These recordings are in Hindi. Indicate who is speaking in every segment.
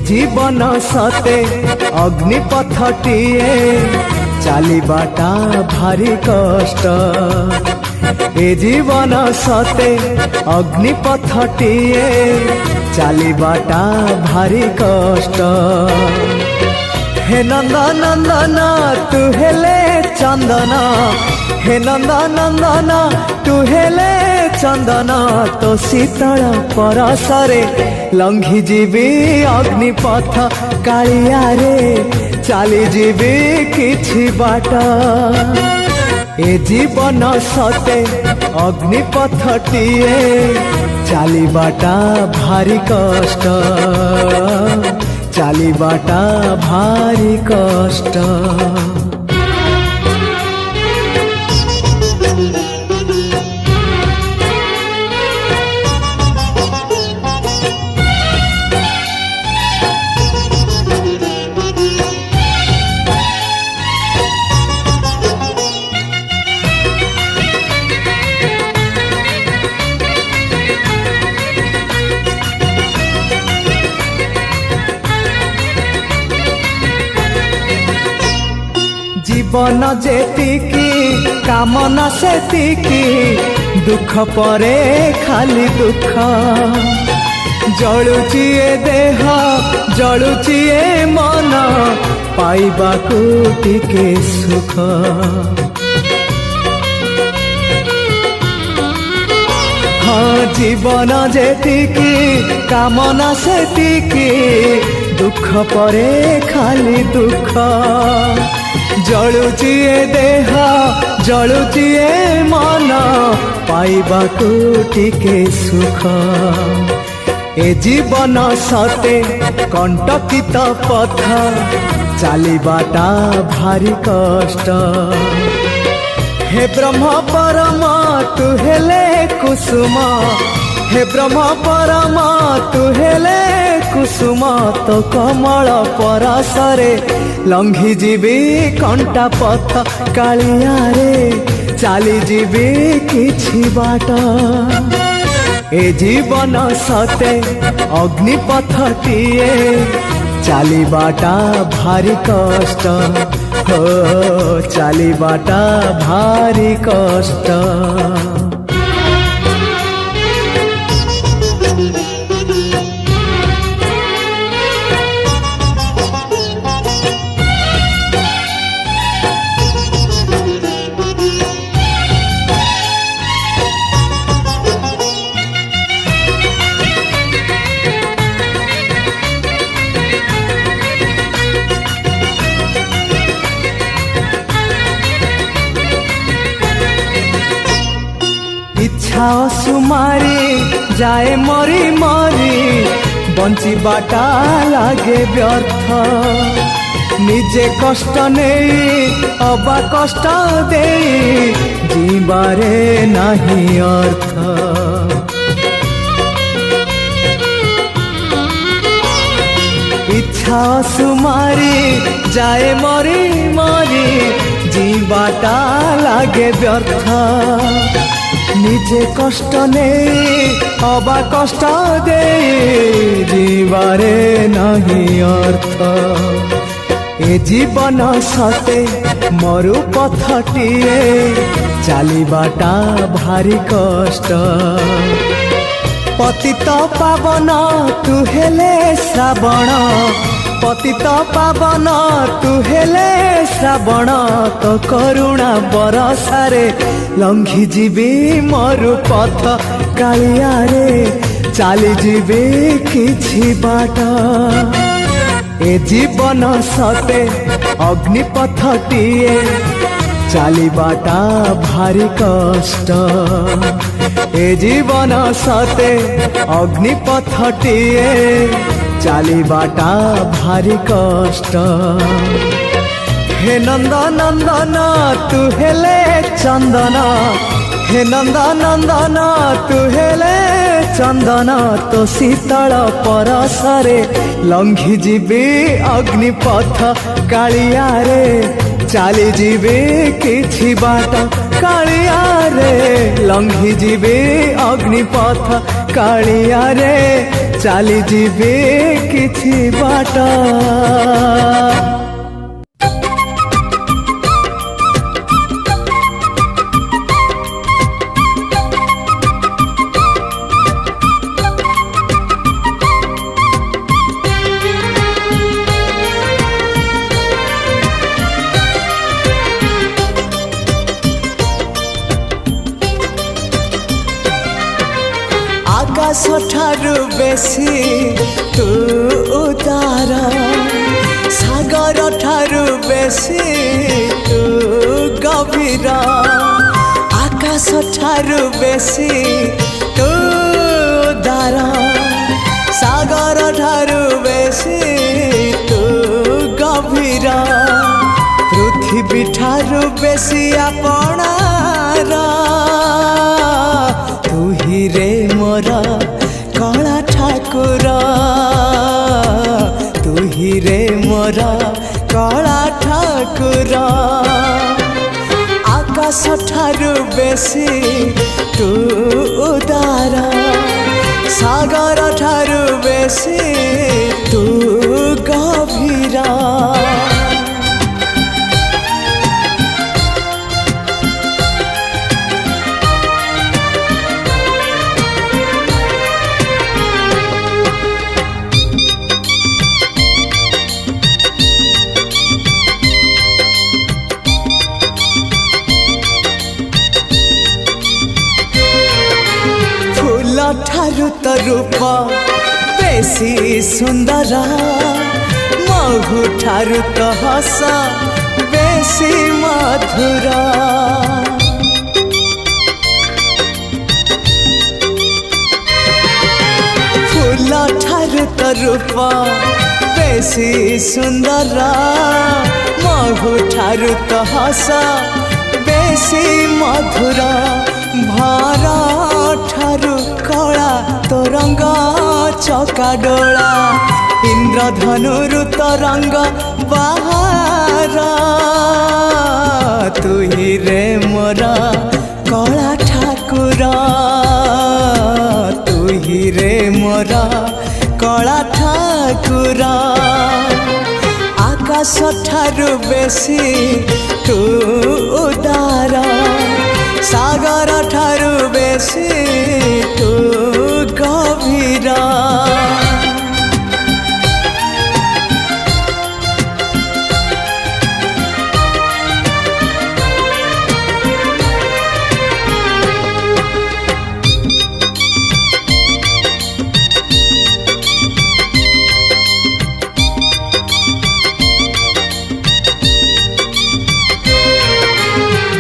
Speaker 1: जीवन सते अग्निपथटिए चलिबाटा भारी कष्ट। ए जीवन सते अग्निपथटिए चलिबाटा भारी कष्ट। हे नंदनंदन तू हेले चंदन, हे नंदनंदन तू हेले चंदन, तो शीतल परसरे लंघी जीवी अग्निपथ कालिया रे चली जीवी किछि बाट। ए जीवन सते अग्निपथटिए चलिबाटा भारी कष्ट, चलिबाटा भारी कष्ट। जीवन जेतिकी कामना सेतिकी, दुख परे खाली दुख। जलुची ए देह जलुची ए मन, पाइबाकू टिके सुख। हाँ जीवन जेतिकी कामना सेतिकी, दुख परे खाली दुख। जलुची ए देह जलुची ए मन, पाइबाकू टिके सुख। ए जीवन सते कंटकित पथ चलिबाटा भारी कष्ट। हे ब्रह्म परम तू हेले कुसुम, हे ब्रह्म परम तू हेले कुसुम, तो कमल परसरे लंघी जीवी कंटा पथ कालिया रे चली जीवी किछि बाट। ए जीवन सते अग्निपथटिए चलिबाटा भारी कष्ट, हो चलिबाटा भारी कष्ट। इच्छा सुमारी जाए मरी मरी, बंचिबाटा लागे व्यर्थ। निजे कष्ट नहीं अबा कष्ट दे, जीवारे नहीं अर्थ। इच्छा सुमारी जाए मरी मरी, जीवाटा लागे व्यर्थ। निजे कष्ट नहीं अबा कष्ट दे, जीवारे नहीं अर्थ। ए जीवन सते मरु पथटिए चलिबाटा भारी कष्ट। पतित पावन तू हेले श्रावण, पतित पावन तू हेले श्रावण, तो करुणा बरसारे लंघी जीवी मरु पथ कालिया रे चली जीवी किछि बाट। ए जीवन सते अग्निपथटिए चलिबाटा भारी कष्ट। ए जीवन सते अग्निपथटिए चलिबाटा भारी कष्ट। हे नंदनंदन तू हेले चंदन, हे नंदनंदन तू हेले चंदन, तो शीतल परसरे लंघी जीवी अग्निपथ कालिया रे चली जीवी किछि बाट। कालिया रे लंघी जीवी अग्निपथ कालिया रे चली जीवे किछि बाट आकाश ठारू बेसी तू उदार सागर ठारू बेसी तू गभीर आकाश ठारू बेसी तू उदार सागर ठारू बेसी तू गभीर पृथ्वी ठारू बेसी आपणार तू ही रे मोर कला ठाकुर तू ही रे मोर कला ठाकुर आकाश ठारू बेसी तू उदार सागर ठारू बेसी तू गभीर ठारू तो रूप बेसी सुंदर महु ठारू तो हस बेसी मधुर फूल ठारू तो रूप बेसी सुंदर महु ठारू तो हस बेसी मधुर भरा ठारू कला तो रंग चका डोला इंद्रधनुरु तो रंग बाहर तू ही रे मोर कला ठाकुर तू ही रे मोर कला ठाकुर आकाश ठारू बेसी तू उदार सागर ठारू बेसी तू गभीर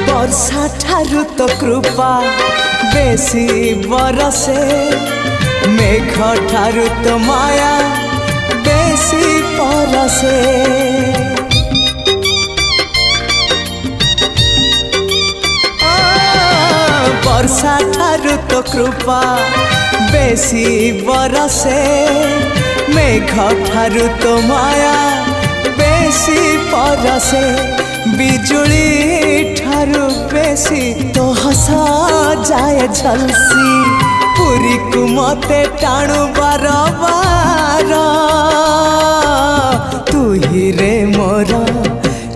Speaker 1: वर्षा ठारू तो कृपा बेसी बरसे मेघ ठारू तो माया बेसी परसे वर्षा ठारू तो कृपा बेसी बरसे मेघ ठारू तो माया बेसी परसे बिजुली ठारू बेसी तो हसा जाए झलसी पूरी को मते टाणु बार बार तू ही रे मोर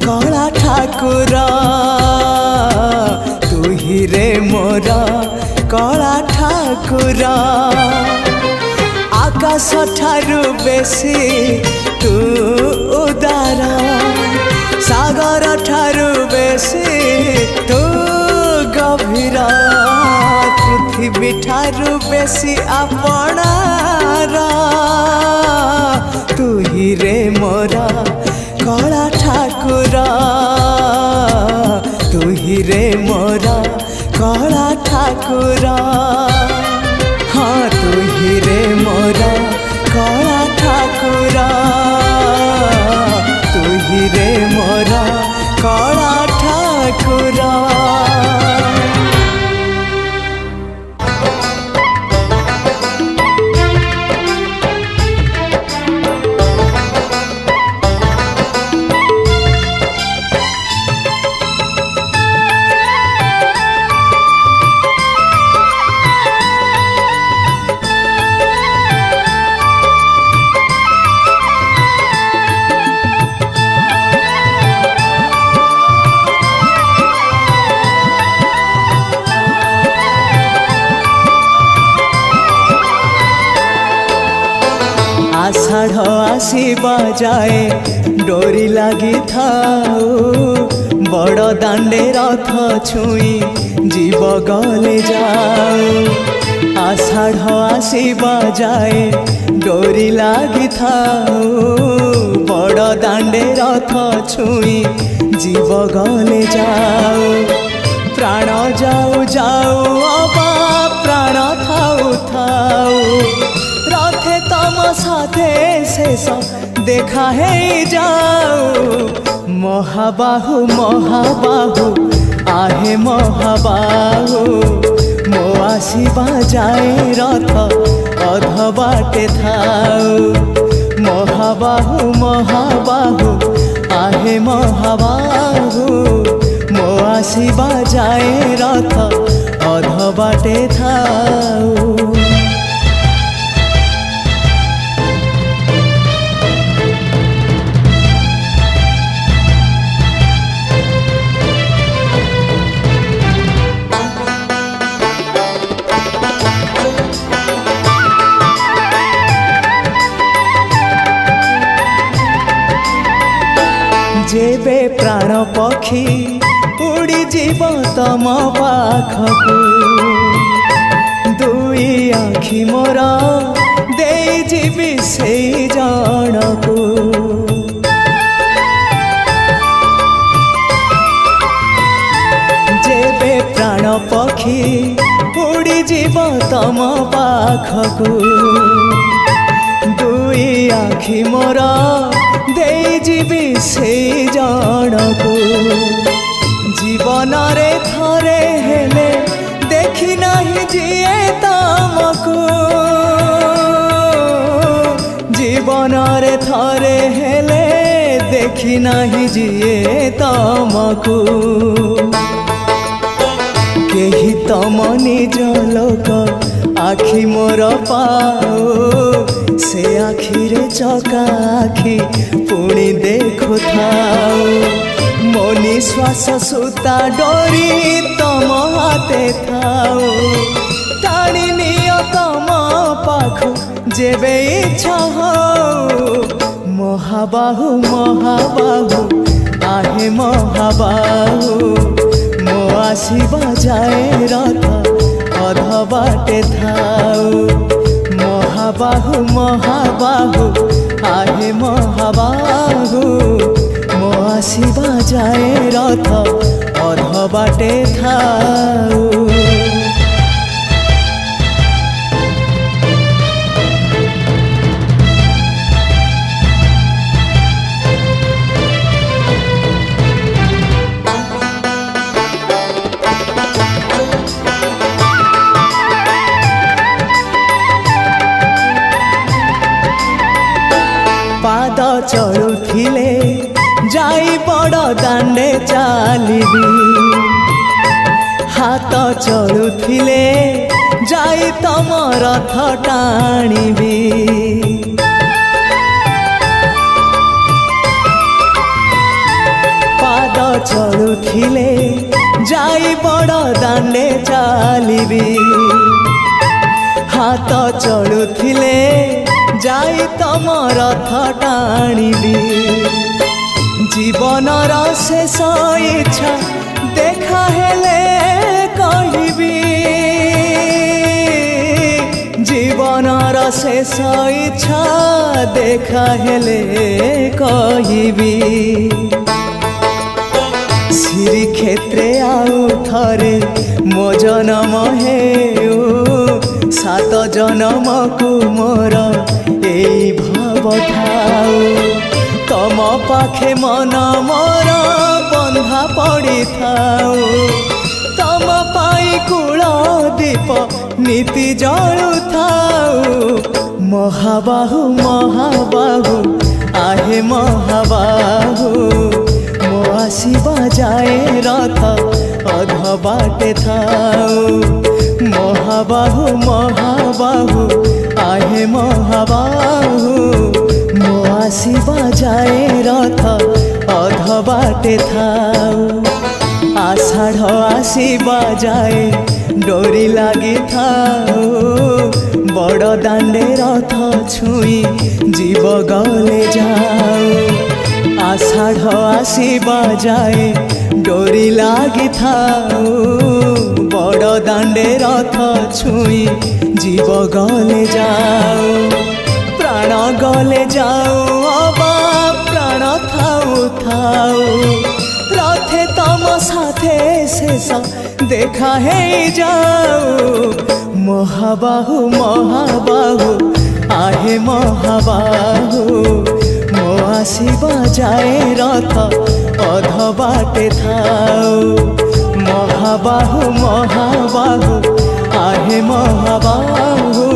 Speaker 1: कला ठाकुर तू ही रे मोर कला ठाकुर आकाश ठारू बेसी तू उदार सागर ठारू बेसी तू गभीर पृथ्वी ठारू बेसी आपणार तू ही रे मोर कला ठाकुर तू ही रे मोर कला ठाकुर हाँ तू ही रे मोर कला ठाकुर तू ही रे मोर कला ठाकुर आषाढ़ आसीबा जाए डोरी लगी थाऊ बड़ दांडे रथ छुई जीव गले जाऊ आषाढ़ आसीबा जाए डोरी लगी थाऊ बड़ दांडे रथ छुई जीव गले जाऊ प्राण जाऊ जाऊ अबा प्राण थाऊ थाऊ रथे तम साथे शेष देखा है जाऊ महाबाहु महाबाहु आहे महाबाहु मो आसीबा जाए रथ अध बाटे थाऊ महाबाहु महाबाहु आहे महाबाहु मो आसीबा जाए रथ अध बाटे थाऊ जेबे प्राण पक्षी उड़ी जीव तम पाखकू दुई आखि मोर दे जीवी से जनकू जेबे प्राण पक्षी उड़ी जीव तम पाखकू दुई आखि मोर दे जीवी से जनकू जीवन रे थरे हेले देखी नहीं जिए तमकू जीवन रे थरे हेले देखी नहीं जिए तमकू केही तम निज लोक आखि मोर पाओ से आखि रे चका आखि पुणी देखु थाऊ मो निश्वास सुता डोरी तम हाथे थाऊ टाणी नियो तम पाख जेबे इच्छा हो महाबाहु महाबाहु आहे महाबाहु मो आसीबा जाए रथ अध बाटे थाऊ महाबाहु महाबाहु आहे महाबाहु मो आसीबा जाए रथ अध बाटे थाऊ पाद चलुथिले जाई बड़ दांडे चालिबी हाथ चलुथिले जाई तम रथ टाणीबी पाद चलुथिले जाई बड़ दांडे चालिबी हाथ चलुथिले जाई तम रथ टाणीबी जीवनर शेष इच्छा देखा हेले कहिबी जीवनर शेष इच्छा देखा हेले कहिबी श्री क्षेत्रे आउ थरे मो जनम हेउ सात जनम को मोर एई भाव थाऊ तम पाखे मन मोर बंधा पड़ी थाऊ तम पाई कूल दीप नीति जलु थाऊ महाबाहु महाबाहु आहे महाबाहु मो आसीबा जाए रथ अध बाटे थाऊ महाबाहु महाबाहु आहे महाबाहु मो आसीबा जाए रथ अध बाटे थाऊ आषाढ़ आसीबा जाए डोरी लगी थाऊ बड़ दांडे रथ छुई जीव गले जाऊ आषाढ़ आसीबा जाए डोरी लागी थाऊ बड़ दांडे रथ छुई जीव गले जाऊ प्राण गले जाऊ अबा प्राण थाऊ थाऊ रथे तम साथे शेष देखा है जाऊ महाबाहु महाबाहु आहे महाबाहु मो आसीबा जाए रथ अध बाटे थाऊ महाबाहु महाबाहु आहे महाबाहु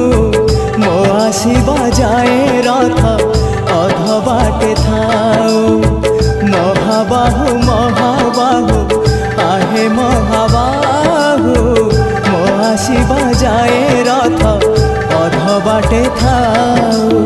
Speaker 1: मो आसीबा जाए रथ अध बाटे थाऊ महाबाहु महाबाहु आहे महाबाहु मो आसीबा जाए रथ अध बाटे थाऊ।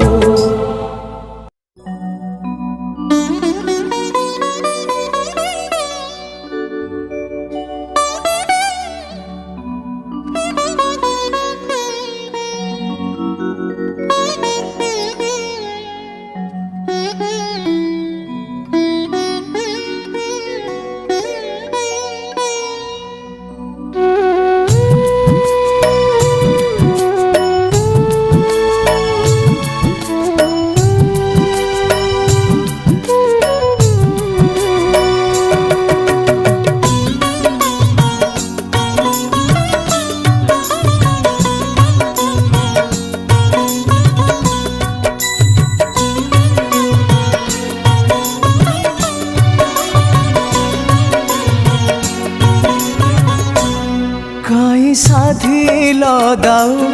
Speaker 1: साधिल दाऊ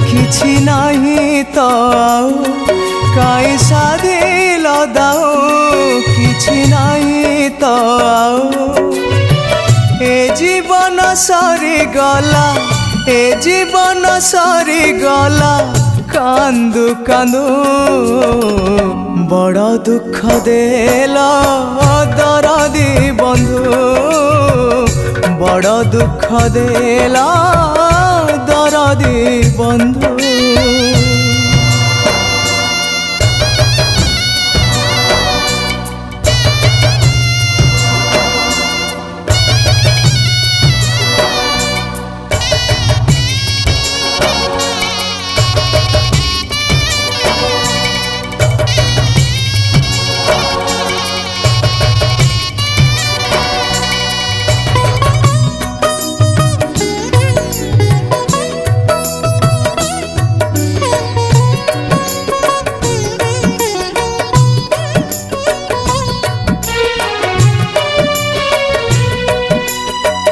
Speaker 1: किछि नाही तो आऊ काई साधिल दाऊ किछि नाही तो आऊ ए जीवन सरी गला ए जीवन सरी गला कांदू कांदू बड़ दुख देला दरदी बंधु बड़ दुख देला दरदी बंधु।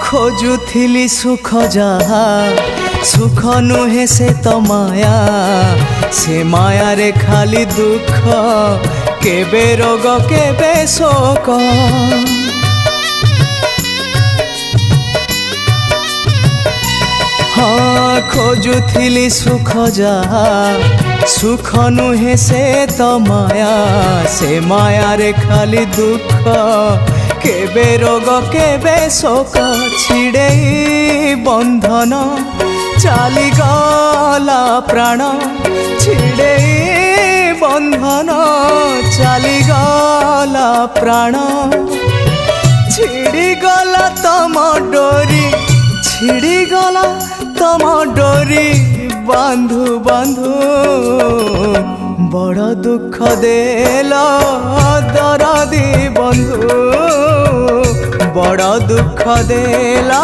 Speaker 1: खोजुथिली सुख जहा सुख नुहे से तो माया से माया रे खाली दुख केबे रोग केबे शोक हाँ खोजुथिली सुख जहा सुख नुहे से तो माया से माया रे खाली दुख केबे रोग केबे शोक छिड़े बंधन चाली गला प्राण छिड़े बंधन चाली गला प्राण छिड़ी गला तम डोरी छिड़ी गला तम डोरी बांधु बांधु बड़ दुख देला दरदी बंधु बड़ दुख देला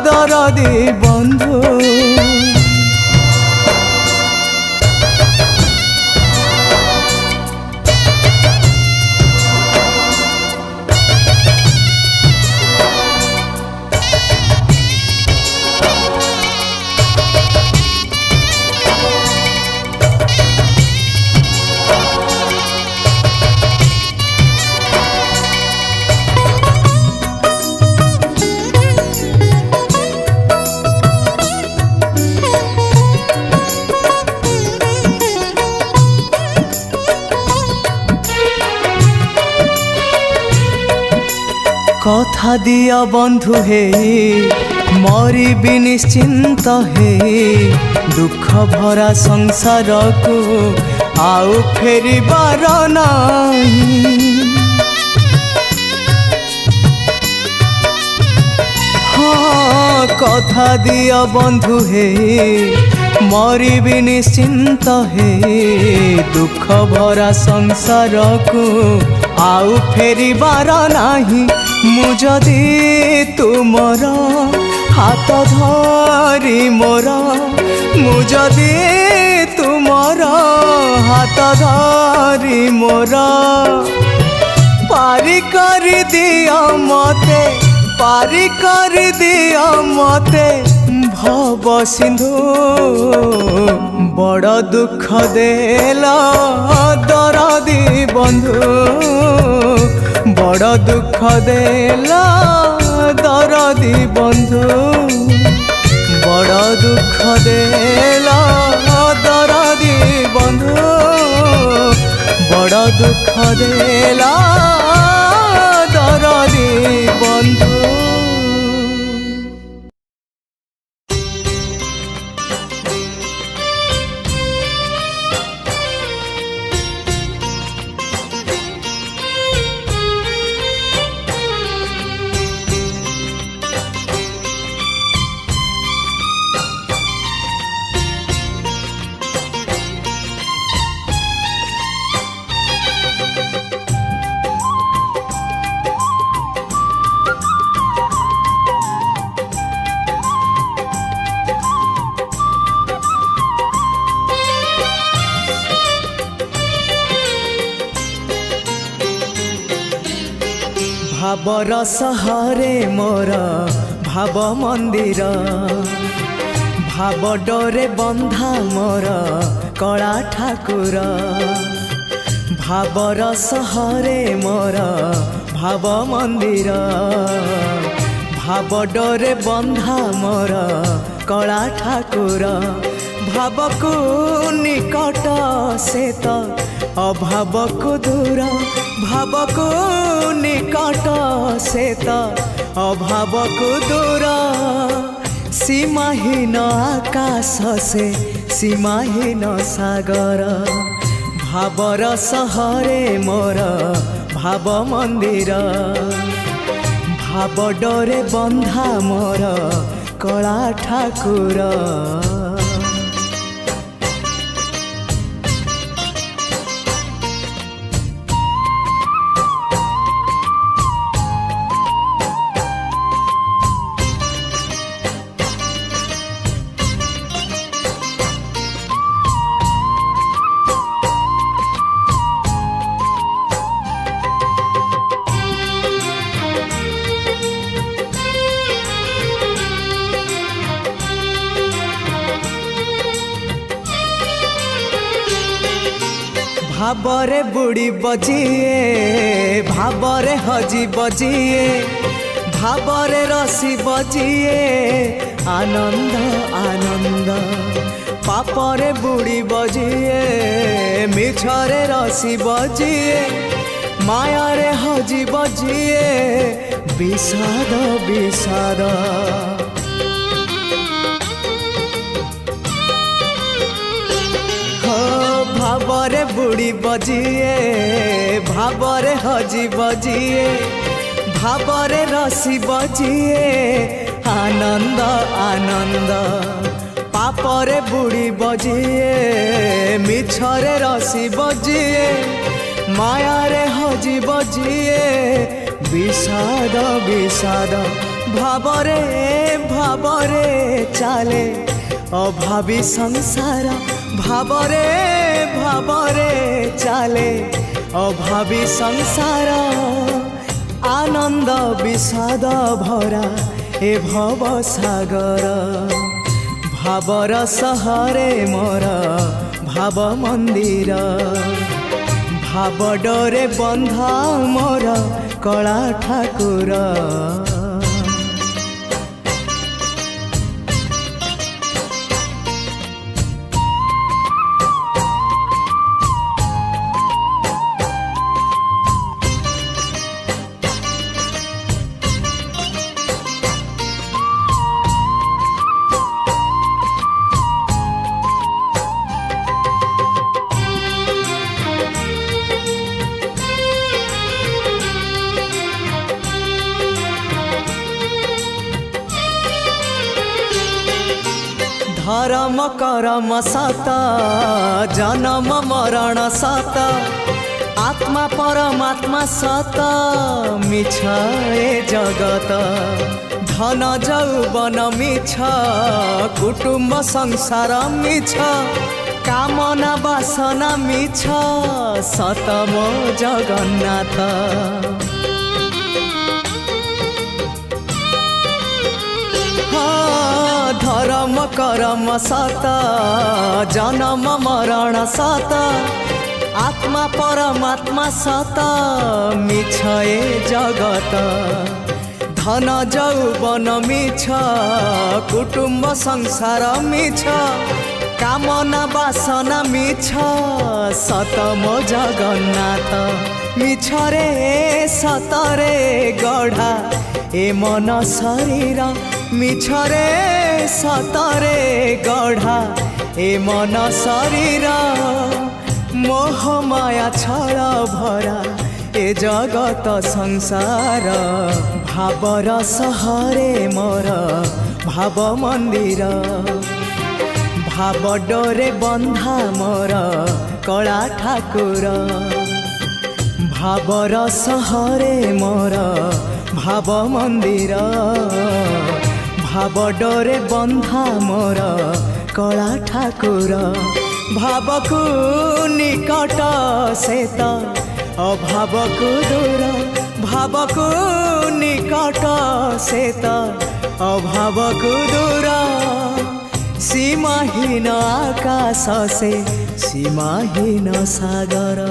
Speaker 1: दरदी बंधु। कथा दिया बंधु हे मरिबि निश्चिंत हे दुख भरा संसार को आउ फेरिबार नाही। हाँ कथा दिया बंधु हे मरिबि निश्चिंत हे दुख भरा संसार को आउ फेरिबार नाही। मु जदि तुमर हाथ धरी मोर मु जदि तुमर हाथ धरी मोर पारी कर दिया मते पारी कर दिया मते भव सिंधु बड़ दुख देला दरदी बंधु बड़ दुख देला दरदी बंधु बड़ दुख देला दरदी बंधु बड़ दुख देला दरदी बंधु। भावर सहरे मोर भाव मंदिर भाव डोरे बंधा मोर कला ठाकुर भावर सहरे मोर भाव मंदिर भाव डोरे बंधा मोर कला ठाकुर भाव को निकट से तो अभाव को दूर भाव को निकट से तो अभाव को दूर सीमाहीन आकाश से सीमाहीन सागर भावर सहरे मोर भाव मंदिर भाव डोरे बंधा मोर कला ठाकुर। भावरे बुड़ी बजिए भावरे हजी बजिए भावरे रसी बजिए आनंद आनंद पापरे बुड़ी बजिए मिछरे रसी बजिए मायारे हजी बजिए विषाद विषाद भावरे बुड़ी बजिए भावरे हजी बजिए भावरे रसी बजिए आनंद आनंद पापरे बुड़ी बजिए मिछरे रसी बजिए मायारे हजी बजिए विषाद विषाद भावरे भावरे चाले अभावी संसार भावरे भावरे चाले अभावी संसार आनंद विषाद भरा ए भव सागर भावर सहरे मोर भाव मंदिर भाव डोरे बंधा मोर कला ठाकुर। धर्म करम सत जन्म मरण सत आत्मा परमात्मा सत मिछ ए जगत धन जौवन मिछ कुटुम्ब संसार मिछ कामना वासना मिछ सत मो जगन्नाथ धर्म करम सत जन्म मरण सत आत्मा परमात्मा सत मिछ ए जगत धन जौवन मिछ कुटुम्ब संसार मिछ कामना वासना मिछ सत मो जगन्नाथ मिछ रे सत रे गढ़ा ए मन शरीर मिछ रे सत रे गढ़ा ए मन शरीर मोह माया छल भरा ए जगत संसार भावर सहरे मोर भाव मंदिर भाव डोरे बंधा मोर कला ठाकुर भावर सहरे मोर भाव मंदिर भाव डोरे बंधा मोर कला ठाकुर भावकु निकट सेत अभावकु दूर भावकु निकट सेत अभावकु दूर सीमाहीन आकाश से सीमाहीन सागर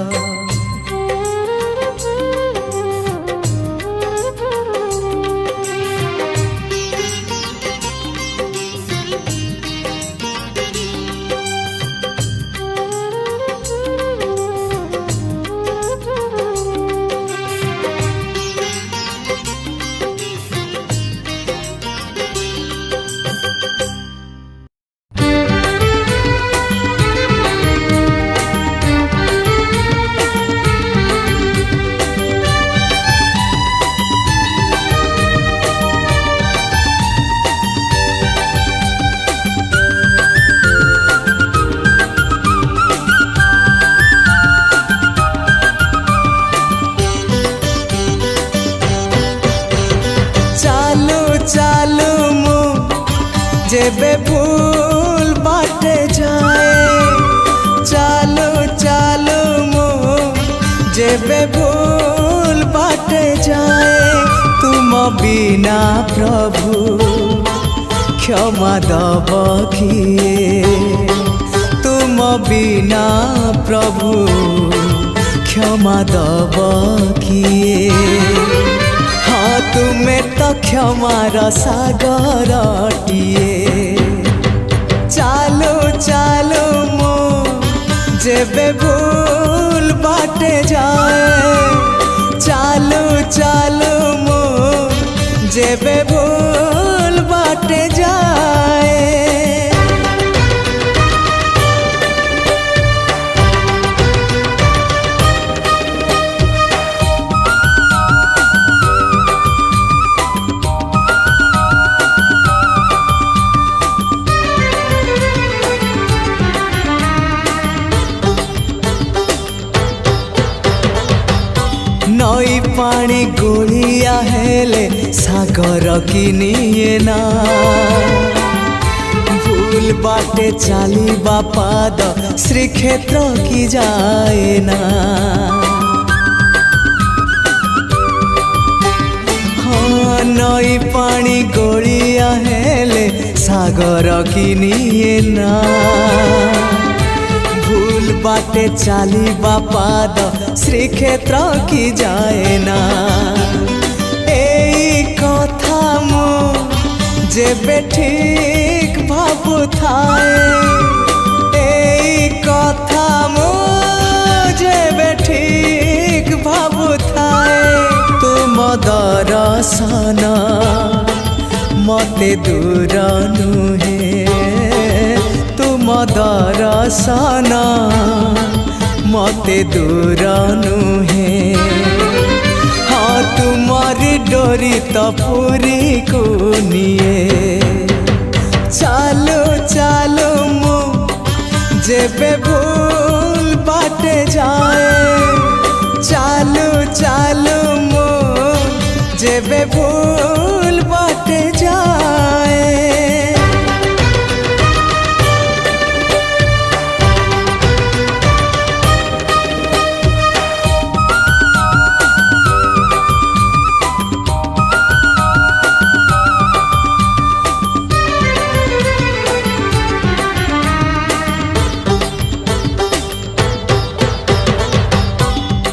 Speaker 1: जेबे भूल बाटे जाए चालू चालू मो जेबे भूल बाटे जाए तुम बिना प्रभु क्षमा दब किए तुम बिना प्रभु क्षमा दब किए तुम्हें तो क्षमार सागरटिए चालू चालू मो जेबे भूल बाटे जाए चालू चालू मो जेबे भूल बाटे जाए नई पानी गोलिया हेले सागर किनिए ना भूल बाटे चाली बापाद श्रीक्षेत्र की जाए ना हाँ नई पानी गोलिया हेले सागर किनिए ना भूल बाटे चाली बापाद श्रीक्षेत्र की जाए ना एई कथा मु जेबे ठीक भाबु थाए एई कथा मु जेबे ठीक भाबु थाए तुम दर्शन मते दूर नुहे तुम दर्शन मते दूर नुहे हाँ तुम्हारी डोरी तो पूरी को निए चालो चालो जेबे भूल बाटे जाए चालू चालू मोर जेबे भूल बाटे जाए।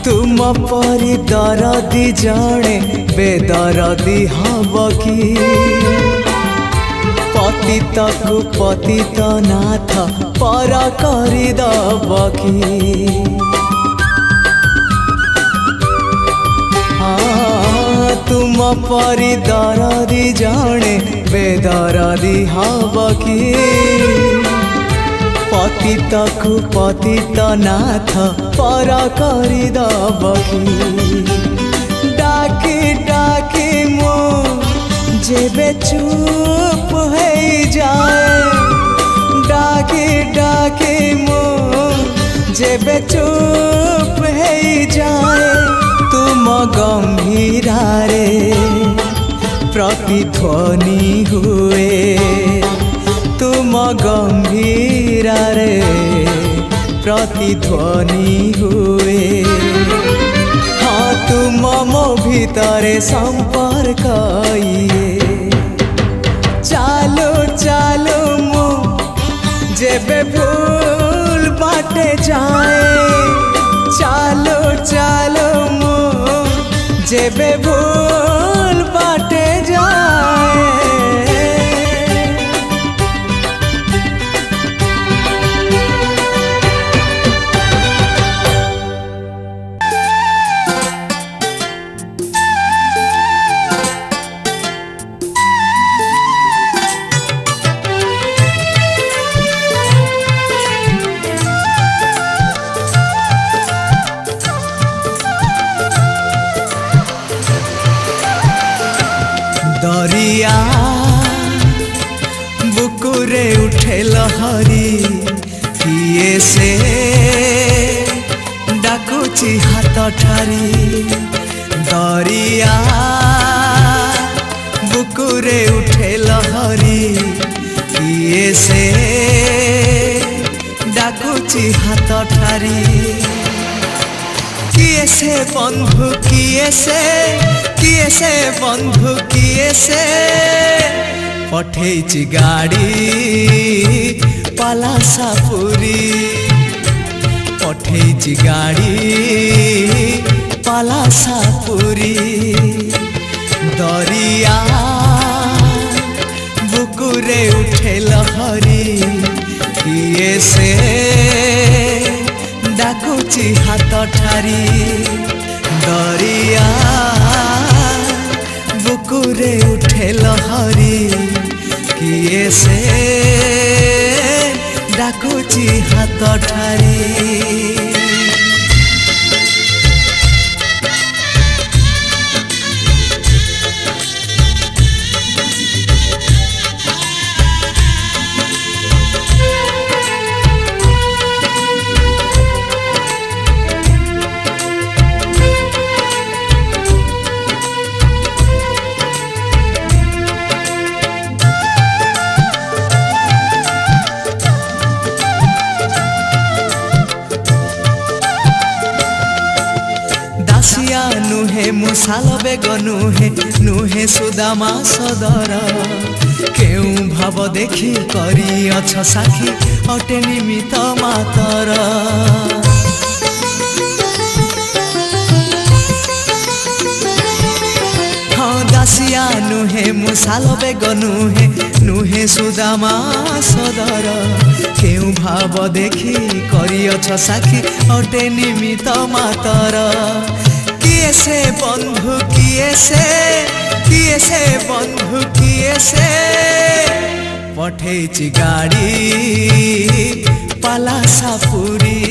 Speaker 1: तुम परी दरदी जणे बेदरदी हब कि पतित को पतित नाथ पर करदब कि। हाँ तुम परी दरदी जणे बेदरदी हब कि पतित को पतित नाथ पर करदब कि। डाकी डाकी मो जेबे चुप हो जाए डाकी डाकी मो जेबे चुप हो जाए तुम गंभीरा रे प्रतिध्वनि हुए तुम गंभीरा रे प्रतिध्वनि हुए। हाँ तुम मो भितरे संपर्क ये चालो चालो मो जेबे भूल बाटे जाए चालो चालो मो जेबे भूल बाटे जाए। दरिया बुकुरे उठे लहरी किए से डाकुची हाथ ठारी। दरिया बुकुरे उठे लहरी किए से डाकुची हाथ ठारी। किए से बंधु किए से बंधु किए से पठेची गाड़ी पलासापुरी पठेची गाड़ी पलासापुरी। दरिया बुकुरे उठे लहरी किए से डाकुची हाथ ठारी। दरिया बुकुरे उठे लहरी किए से डाकुची हाथ ठारी। नुहे मुसाल बेग नुहे सुदामा सदर केउ भाव देखी करी अछ साखी अटे निमित मातर। हाँ दासिया नुहे मुसाल बेग नुहे सुदामा सदर केउ भाव देखी करी अछ साखी अटे निमित मातर। किए से बंधु किए से बंधु किए से पठेची गाड़ी पलासापुरी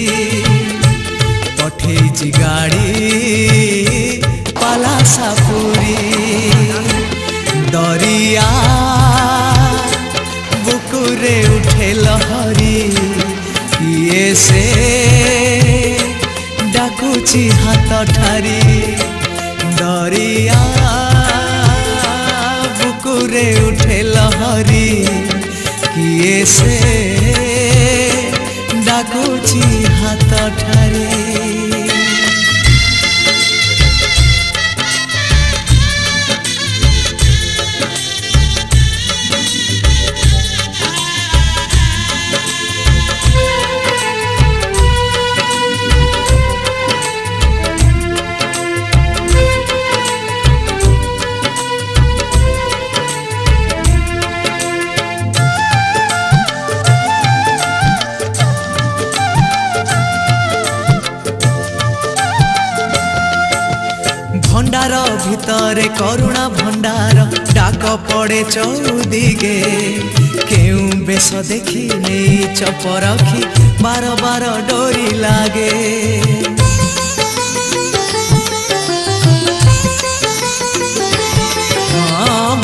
Speaker 1: पठेची गाड़ी पलासापुरी। दरिया बुकुरे उठे लहरी किए ठारी दरिया बुकुरे उठे लहरी किए से डाकुची हाथ ठारी भंडार भितरे करुणा भंडार डाक पड़े चौदिगे केउ बेश देखी नहीं चप रखी बार बार डोरी लागे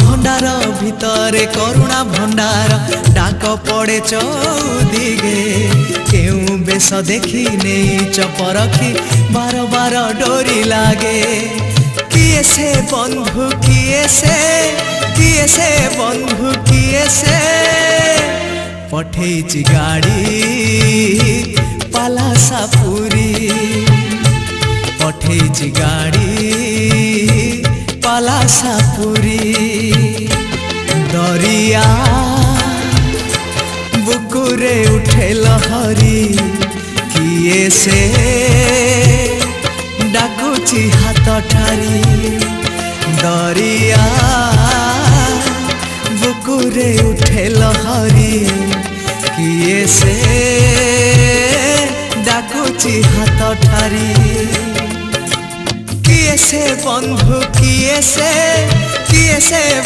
Speaker 1: भंडार भितरे करुणा भंडार डाक पड़े चौदिगे केउ बेश देखी नहीं चप रखी बार बार डोरी लागे किए से बंधु किए से बंधु किए से पठेची गाड़ी पलासापुरी पठेची गाड़ी पलासापुरी दरिया बुकुरे उठे लहरी किए से डाकुची हाथ ठारी दरिया बुकुरे उठे लहरी किए से डाकुची हाथ ठारी किए से बंधु किए से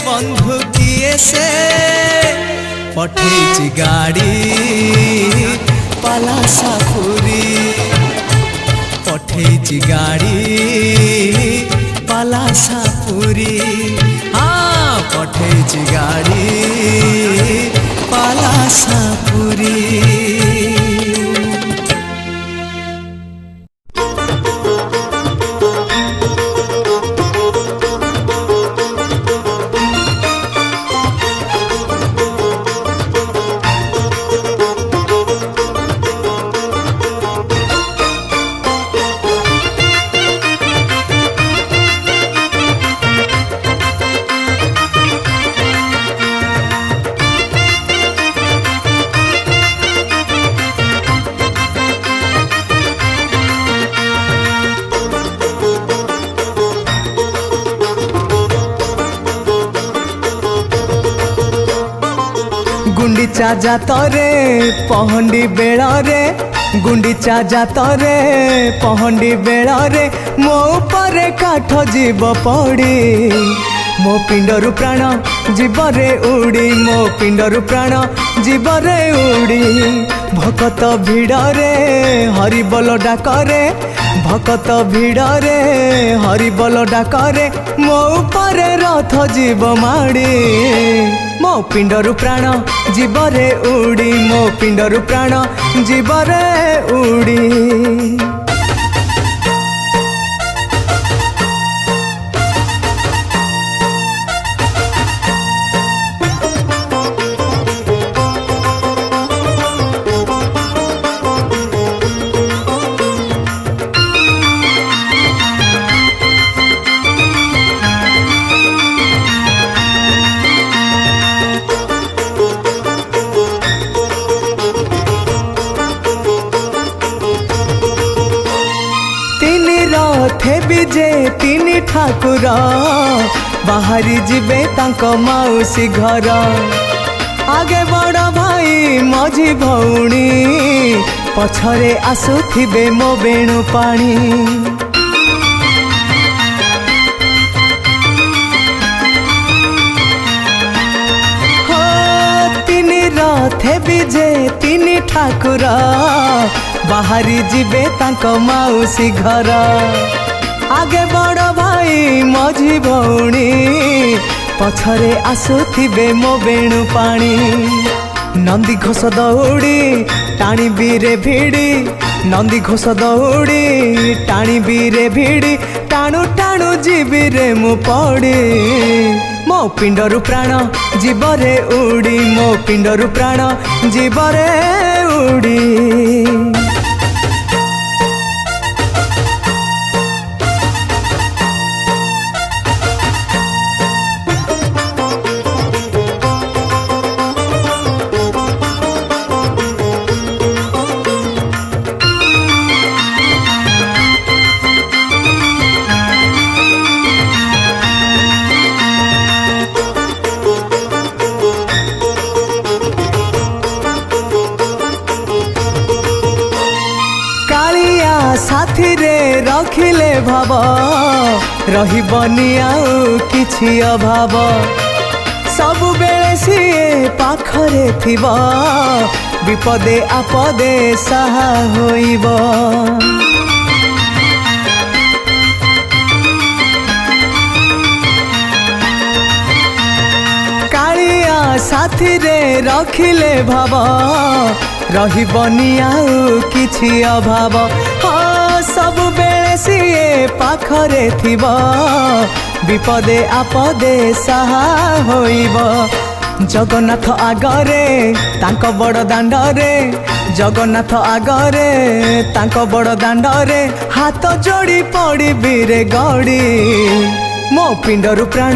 Speaker 1: बंधु किए से पठेची गाड़ी पलासापुरी पठेची गाड़ी पलासापुरी हाँ पठेची गाड़ी पलासापुरी गुंडीचा जातरे पहंडी बेड़े गुंडीचा जातरे पहंडी बेड़े मो उपरे काठ जीव पड़ी मो पिंडरु प्राण जीवरे उड़ी मो पिंडरु प्राण जीवरे उड़ी भकत भिड़रे हरिबोल डाकरे भकत भिड़रे हरिबोल डाकरे मो उपरे रथ जीव माड़ी मो पिंडरु प्राण जीवरे उड़ी मो पिंडरु प्राण जीवरे उड़ी जे तीन ठाकुर बाहरी जिबे तांको मौसी घर आगे बड़ भाई मझी भौणी पछरे आसुथिबे मो बेणु पानी तीन रथे विजे तीन ठाकुर बाहरी जिबे तांको मौसी घर आगे बड़ भाई मझी भौणी पछरे आसुथिबे मो बेणु पानी नंदी घोष दौड़ी टाणी बीरे भिड़ी नंदी घोष दौड़ी टाणी रे भिड़ी टाणु टाणु जीवी रे मु पड़ी मो पिंडरु प्राण जीवरे उड़ी मो पिंडरु प्राण जीवरे उड़ी साथी रे रखिले भाव रहिबनी आउ किछि अभाव सबु बेले सिए पाखरे थिबा विपदे आपदे सहा होइबो कालिया साथी रे रखिले भाव रहिबनी आउ किछि अभाव सबु बेले सिए पाखरे थिबा विपदे आपदे सहा होइबो जगन्नाथ आगरे तांको बड़ दांडरे जगन्नाथ आगरे तांको बड़ दांडरे हाथ जोड़ी पड़ी बीरे गड़ी मो पिंडरु प्राण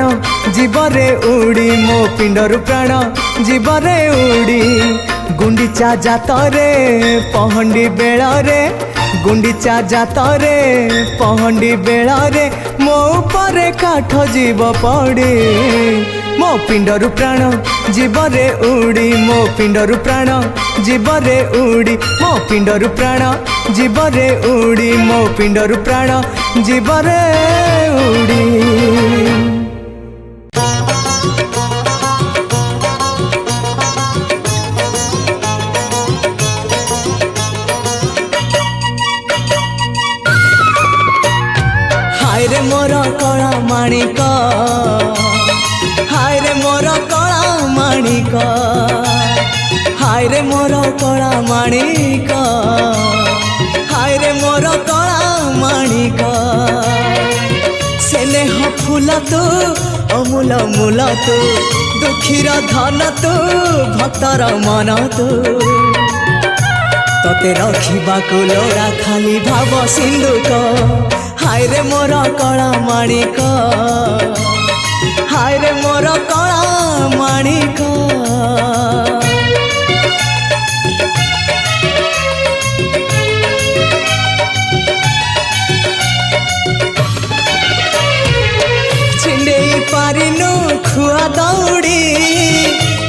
Speaker 1: जीवरे उड़ी मो पिंडरु प्राण जीवरे उड़ी गुंडीचा जातरे पहंडी बेଳରେ गुंडीचा जातरे पहंडी बेଳରେ मो उपरे काठ जीव पड़ी मो पिंडरु प्राण जीवरे उड़ी मो पिंडरु प्राण जीवरे उड़ी मो पिंडरु प्राण जीवरे उड़ी मो पिंडरु प्राण जीवरे उड़ी हाय रे मोर कला माणिक हाय रे मोर कला माणिक हाय रे मोर कला माणिक हाय रे मोर कला माणिक स्नेह फूल तू अमूल मूल तू दुखीर धन तू भक्तर मन तू तते रखिबाकु लोड़ा खाली भाव सिंधुक हाय रे मोर कला माणिक हाय रे मोर कला माणिक छिंडेई पारिनु खुआ दौड़ी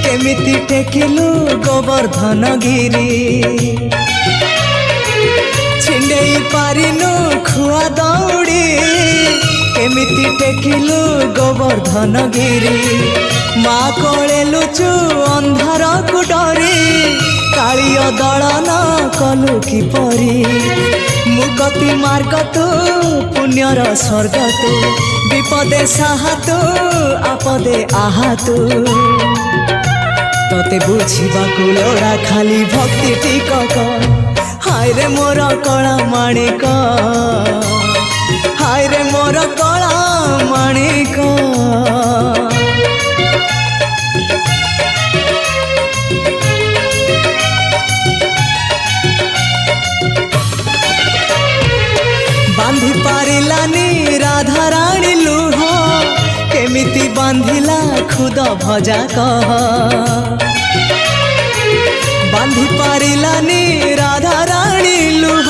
Speaker 1: केमिति टेकिलु गोवर्धन गिरी छिंडेई पारिनु खुआ दौड़ी केमिति टेकिलु गोवर्धन गिरी माँ कोले लुचु अंधार को डरी कालिय दलन कलु किपरी मुगति मार्ग तू पुण्यर स्वर्ग तू विपदे साहा तू आपदे आहा तू तते बुझिबाकु लोड़ा खाली भक्ति टिकक हाय रे मोर कला माणिक हाय रे मोर कला माणिक बांधी पारिलानी राधा रानी लुह केमिति बांधिला खुद भजा कह बांधी पारिलानी राधा रानी लुह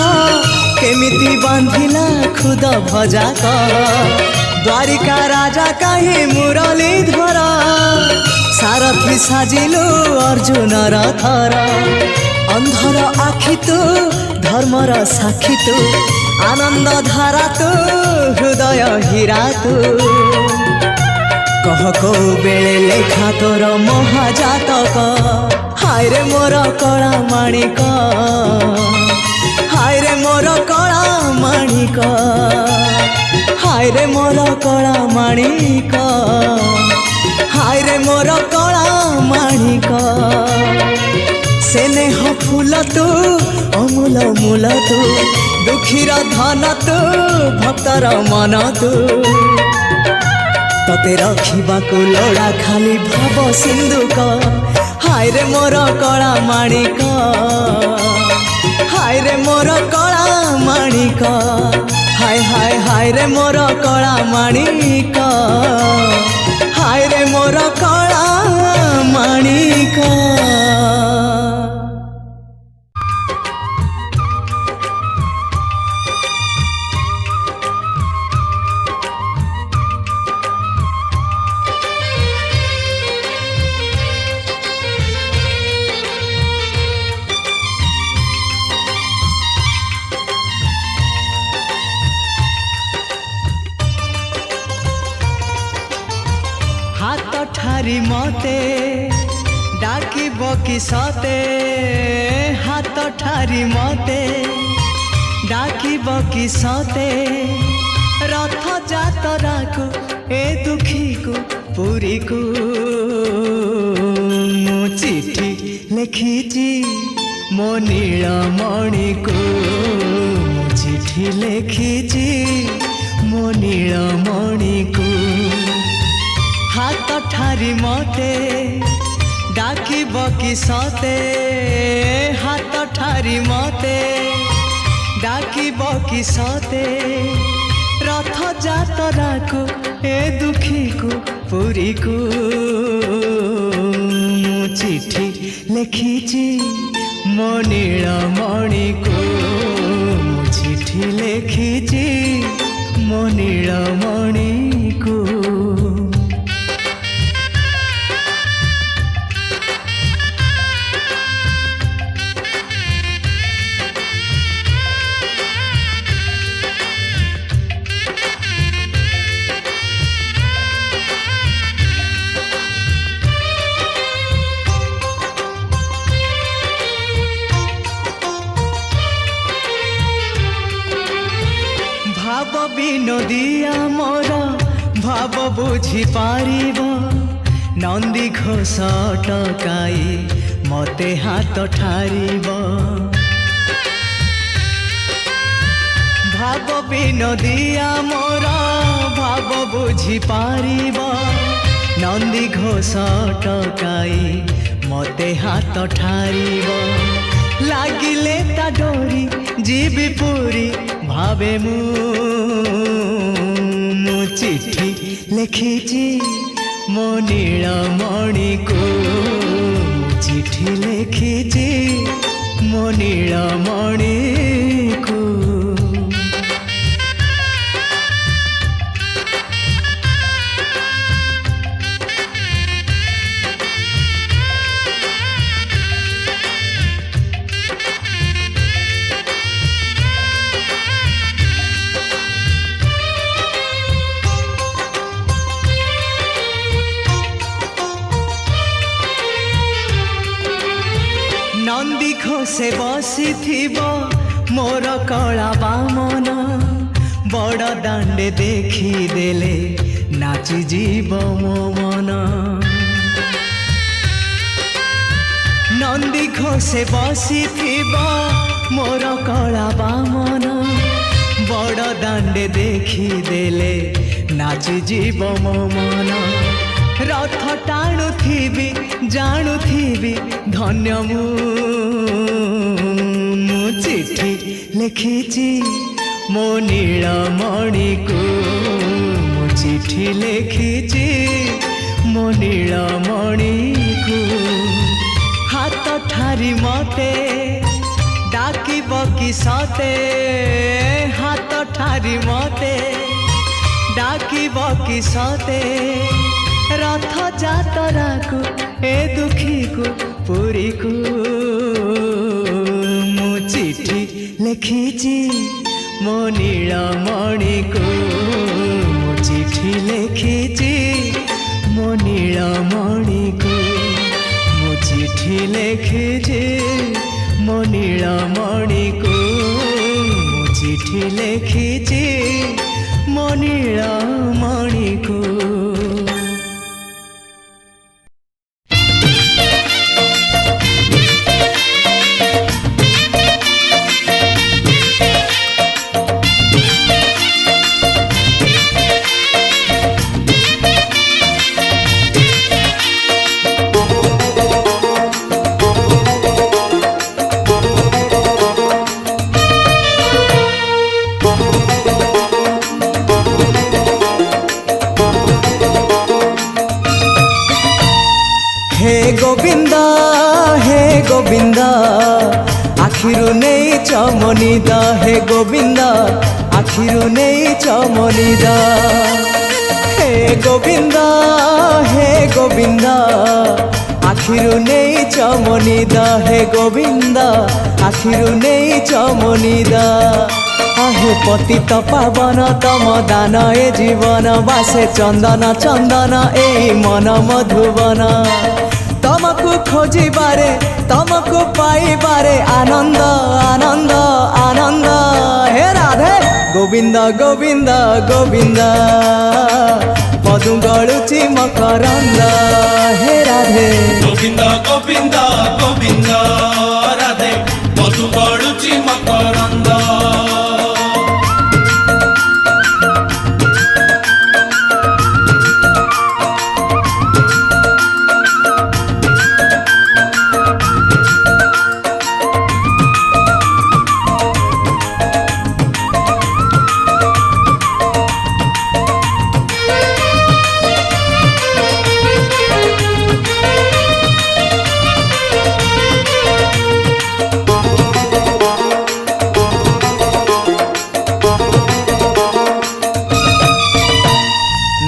Speaker 1: केमिति बांधिला खुद भजा कह द्वारिका राजा कहीं मुरलीधर सारथी साजिलु अर्जुन रथर अंधर आखि तू धर्मर साक्षी तू आनंद धारा तू हृदय हीरा तू कह को बेले लेखा तोर महाजातक हाय रे मोर कला माणिक हाय रे मोर कला माणिक हाय रे मोर कला माणिक हाय रे मोर कला माणिक स्नेह फूल तू अमूल मूल तू दुखीर धन तू भक्तर मन तू तते रखिबाकू लोड़ा खाली भाव सिंधुक हाय रे मोर कला माणिक हाय रे मोर कला माणिक हाय हाय हाय रे मोर कला माणिक हाय रे मोर कला माणिक। हाथ ठारी मते डाकिब कि सते हाथ ठारी मते डाकिब कि सते रथ जातरा को ए दुखी को पुरी को मु चिठी लिखिची मो नीलमणि को मु चिठी लिखिची मो नीलमणि को हाथ ठारी मते डाकिब कि सते हाथ ठारी मते डाकिब कि सते रथ जातरा को ए दुखी को पुरी को मु चिठी लिखिची मो नीलमणि को मु चिठी लिखिची मो नीलमणि को। भाव विनोदिया मोर भाव बुझी पारिब नंदी घोष टकाई मते हाथ ठारिब भाव विनोदिया मोर भाव बुझी पारिब नंदी घोष टकाई मते हाथ ठारिब लागिले ता डोरी जीवी पूरी भावे मु चिठी लिखिची मो नीलमणि को मु चिठी लिखिची मो नीलमणि को। नंदी घोषे बसी मोर कला बामन बड़ दांडे देखी देले नाची जीव मो मन नंदी घोषे बसी मोर कला बामन बड़ दांडे देखी देले नाची जीव मो मन रथ टाणुथिबी जाणुथिबी धन्य मु चिठी लिखिची मो नीलमणि को मु चिठी लिखिची मो नीलमणि को हाथ ठारी मते डाकिब कि सते हाथ ठारी मते डाकिब कि सते रथ जातरा को ए दुखी को पुरी को मु चिठी लिखिची मो नीलमणि को मु चिठी लिखिची मो नीलमणि को मु चिठी लिखिची मो नीलमणि को मु चिठी लिखिची मो नीलमणि को। गोविंद हे गोविंद आखिरु नहीं चमनिद हे गोविंद आखिरु नहीं चमनिद हे गोविंद आखिरु नहीं चमनिद हे गोविंद आखिरु नहीं चमनिद आहे पतित पावन तम दान ए जीवन बासे चंदन चंदन ए मन मधुवन तमको खोजिबारे तमको पाइबारे आनंद आनंद आनंद हे राधे गोविंद गोविंद गोविंद मधु गलुची मकरंद हे राधे
Speaker 2: गोविंद गोविंद गोविंद राधे मधु गलुची मकरंद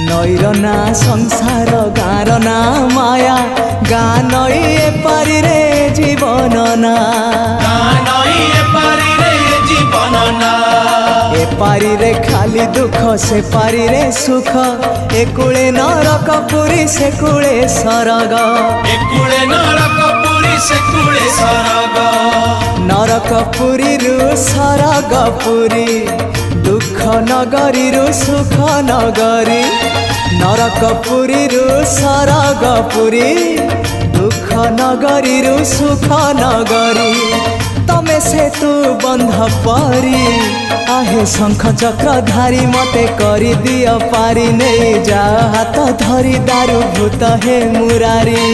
Speaker 1: नईरना संसार गार ना माया गा नई एपारी रे जीवन ना एपारी रे खाली दुख से पारी रे सुख एकुले नरक पुरी से कुले सरग नरक पुरी रु सरग पुरी दुख नगरी रु सुख नगरी नरक पुरी रु सरग पुरी दुख नगरी रु सुख नगरी तमे से तू बंध परी आहे शंख चक्र धारी मते करी दियो पारी नहीं जा हाथ धरी दारू भूत हे मुरारी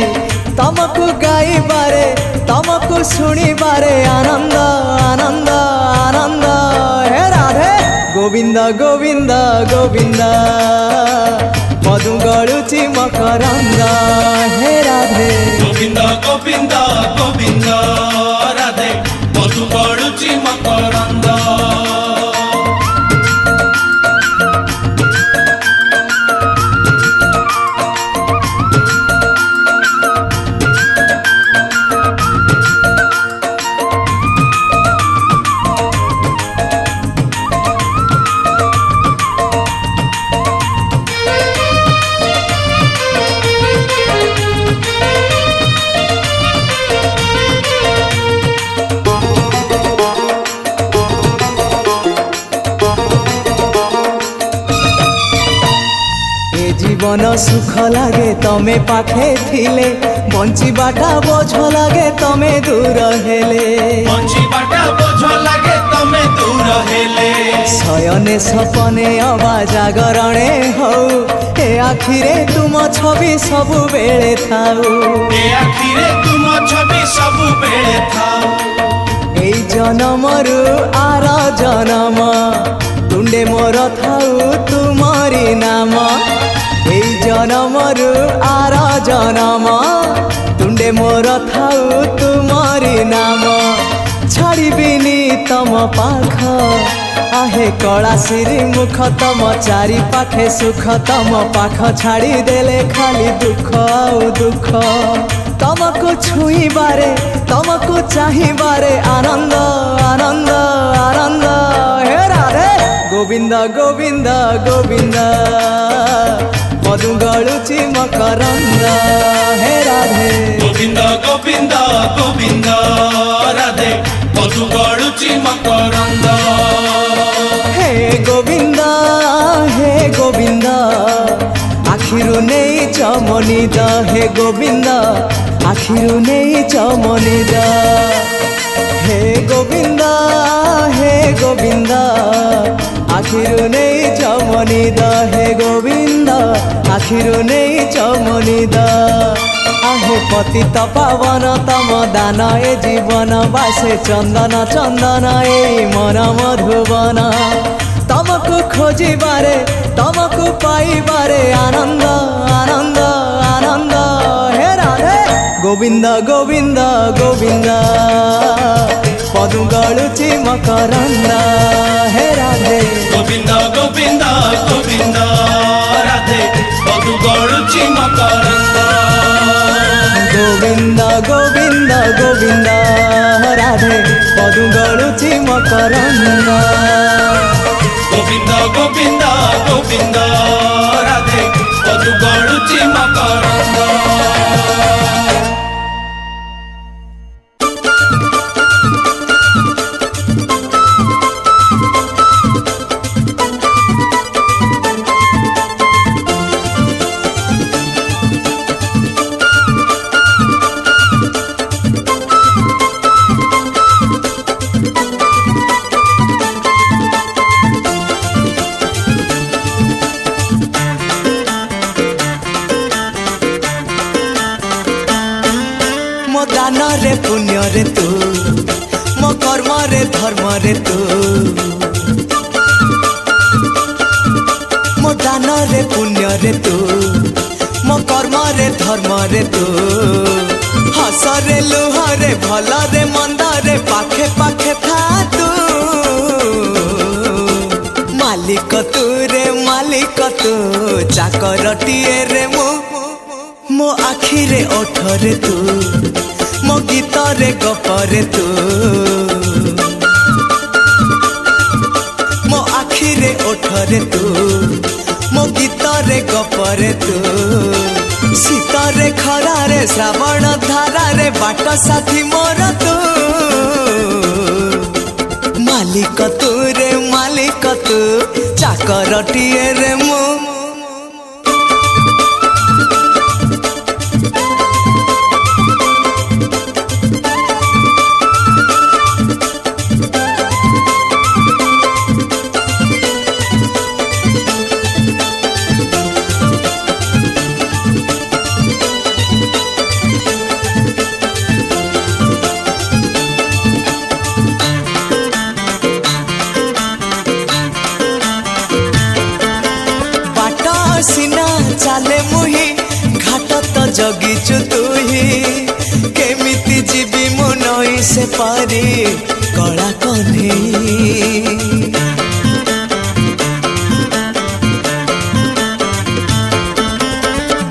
Speaker 1: तमको गाइबारे तमको शुणिबारे आनंद आनंद आनंद हे राधे गोविंद गोविंद गोविंद मधु गलुची मकरंद हे राधे
Speaker 2: गोविंद गोविंद गोविंद राधे मधु गलुची मकरंद
Speaker 1: जीवन सुख लागे तमे पाखे थिले बंचीबाटा बोझ लागे तमे दूर हेले शयने सपने अबा जागरणे हौ ए आखिरे तुम छवि सबु बेले थाउ ए जनमरु आर जनम तुंडे मोर थाउ तुमरी नाम ए जनमरु आर जनम तुंडे मोर थाउ तुमरी नाम छाड़बिनी तम पाख आहे कला सिरी मुख तम चारि पाखे सुख तम पाख छाड़ी देले खाली दुख आउ दुख तमको छुईबारे तमको चाहिबारे आनंद आनंद आनंद हे राधे गोविंद गोविंद गोविंद मधु गलुची मकरंद हे राधे
Speaker 2: गोविंद गोविंद गोविंद राधे मधु गलुची मकरंद
Speaker 1: हे गोविंद आखिरु नहीं चमनिद हे गोविंद आखिरु नहीं चमनिद हे गोविंद आखिरु नहीं चमनिद हे गोविंद आखिरु नहीं चमनिद आहे पतित पावन तम दान ए जीवन बासे चंदन चंदन ए मन मधुवन तमको खोजिबारे तमको पाइबारे आनंद आनंद आनंद हे राधे ଗୋବିନ୍ଦ ଗୋବିନ୍ଦ ଗୋବିନ୍ଦ ପଦୁ ଗଳୁଛି ମକରନ୍ଦ ହେ ରାଧେ
Speaker 2: ଗୋବିନ୍ଦ ଗୋବିନ୍ଦ ଗୋବିନ୍ଦ ରାଧେ ମଧୁ ଗଳୁଛି ମକରନ୍ଦ
Speaker 1: ଗୋବିନ୍ଦ ଗୋବିନ୍ଦ ଗୋବିନ୍ଦ ରାଧେ ପଦୁ ଗଳୁଛି ମକରନ୍ଦ
Speaker 2: ଗୋବିନ୍ଦ ଗୋବିନ୍ଦ ଗୋବିନ୍ଦ ରାଧେ ମଧୁ ଗଳୁଛି ମକରନ୍ଦ
Speaker 1: दान रे पुण्य रे तू मो कर्म रे धर्म रे तू मो दान रे पुण्य रे तू मो कर्म रे धर्म रे तू हस रे लुह रे भल रे मंद रे पाखे पाखे था तू मालिक तू रे मालिक तू चाकरटीए रे मो आखि रे ओठ रे तू मो गीत रे गप रे तू मो आखि रे ओठ रे तू मो गीत रे गप रे तू शीत रे खरा रे श्रावण धारा रे बाट साथी मोर तू मालिक तू रे मालिक तू चाकरटीए रे मु सिना चाले मुही घाट तो जगिचु तुही केमिति जीवी मु नई से पारी कला कन्ही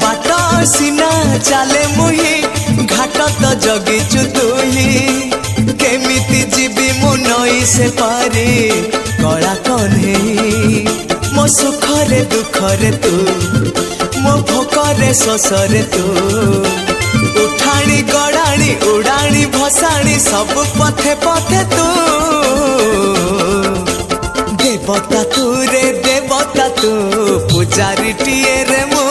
Speaker 1: बाट सिना चाले मुही घाट तो जगिचु तुही केमिति जीवी मु नई से पारी कला कन्ही मो सुख रे दुख रे तू मो भोक रे शोष रे तू उठाणी गड़ाणी उड़ाणी भसाणी सब पथे पथे तू देवता तू रे देवता तू पूजारी टीए रे मो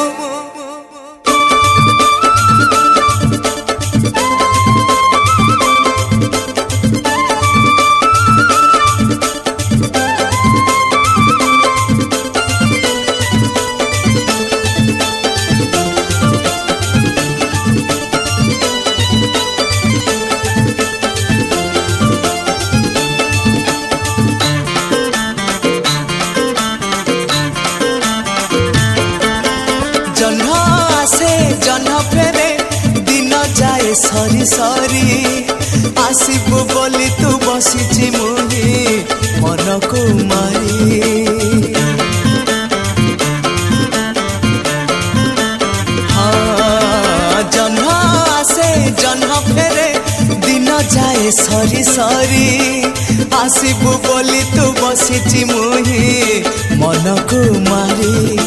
Speaker 1: सरी सरी आसबु बोली तू बसीची मुही मन को मारी हाँ जन्म आसे जन्म फेरे दिन जाए सरी सरी आसबु बोली तू बसीची मुही मन को मारी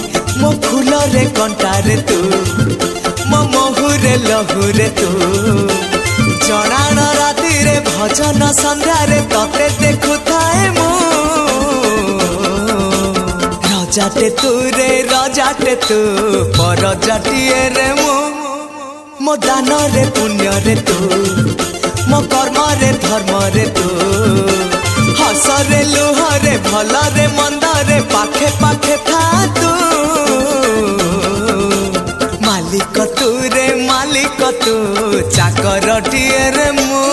Speaker 1: मो फूल रे कंटा रे तू मो महुरे लहुरे तू जड़ाण राति रे भजन संध्या रे तते देखु थाए मु रजाटे तू रे रजाटे तू परजाटिए रे मो दान रे पुण्य रे तू मो कर्म रे धर्म रे तू हस रे लुह रे भल रे मंद रे पाखे पाखे था तू मालिक तू रे मालिक तू चाकरटीए रे मु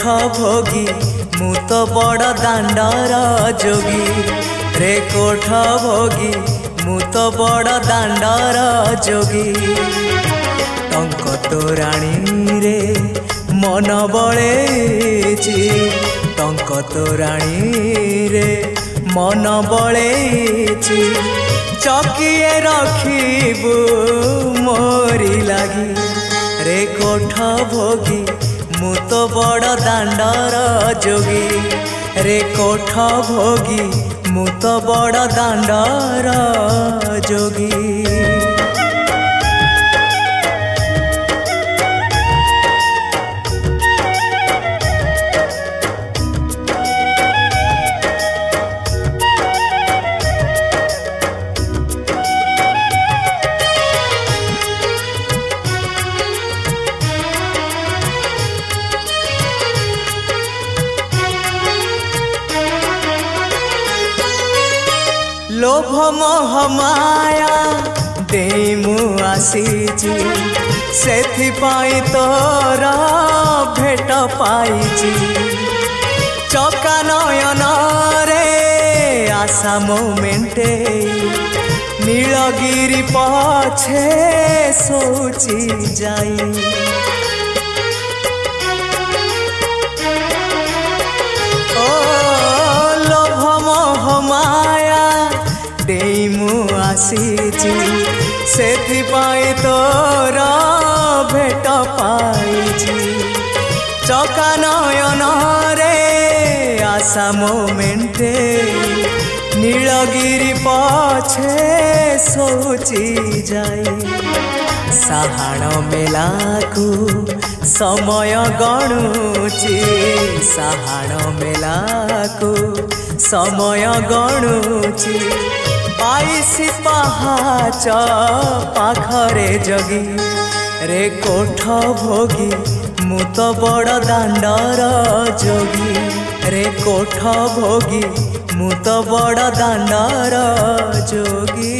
Speaker 1: भोगी मु तो बड़ दांडर जोगी रे कोठ भोगी मु तो बड़ दांडर जोगी टंक तोराणी रे मन बळेची टंक तोराणी रे मन बळेची चकिए रखिबू मोरी लागी रे कोठ भोगी मु तो बड़ दांडर जोगी रे कोठ भोगी मु तो बड़ दांडर जोगी। लोभ मोह माया दे मु आसीची सेथिपाई तोर भेट पाइची चका नयन रे आशा मोमेंटे नीलगिरी पछे सोची जाई ओ लोभ मोह माया देई मु आसीची सेथिपाई तोर भेट पाइची चका नयन रे आशा मोमेंटे नीलगिरी पछे सोची जाई साहाण मेलाकू समय गणुची साहाण मेलाकू समय गणुची 22 पहाच पाखरे जगी रे कोठ भोगी मु तो बड़ दांडर जोगी रे कोठ भोगी मु तो बड़ दांडर जोगी।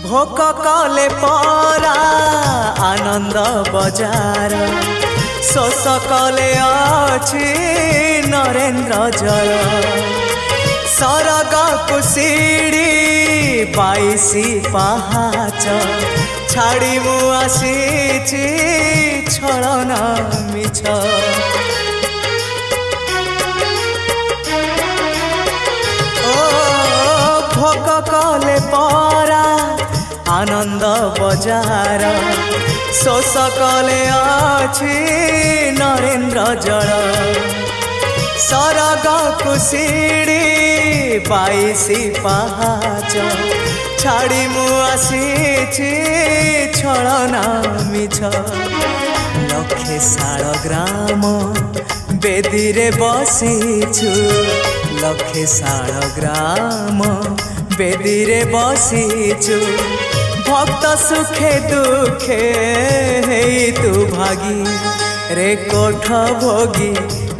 Speaker 1: भोक कले परा आनंद बजार शोष कले अछि नरेन्द्र जल सरग कुशिड़ी 22 पहाच छाड़ी मु आसीची छलना मिछ ओ भोक कले परा आनंद बजार शोष कले अछि नरेन्द्र जल सरग कुशिड़ी 22 पहाच छाड़ी मु आसीची छलना मिछ लक्षे शाल ग्राम बेदी रे बसीछु लक्षे शाल ग्राम बेदी रे बसीछु भक्त सुखे दुखे हे तू भागी रे कोठ भोगी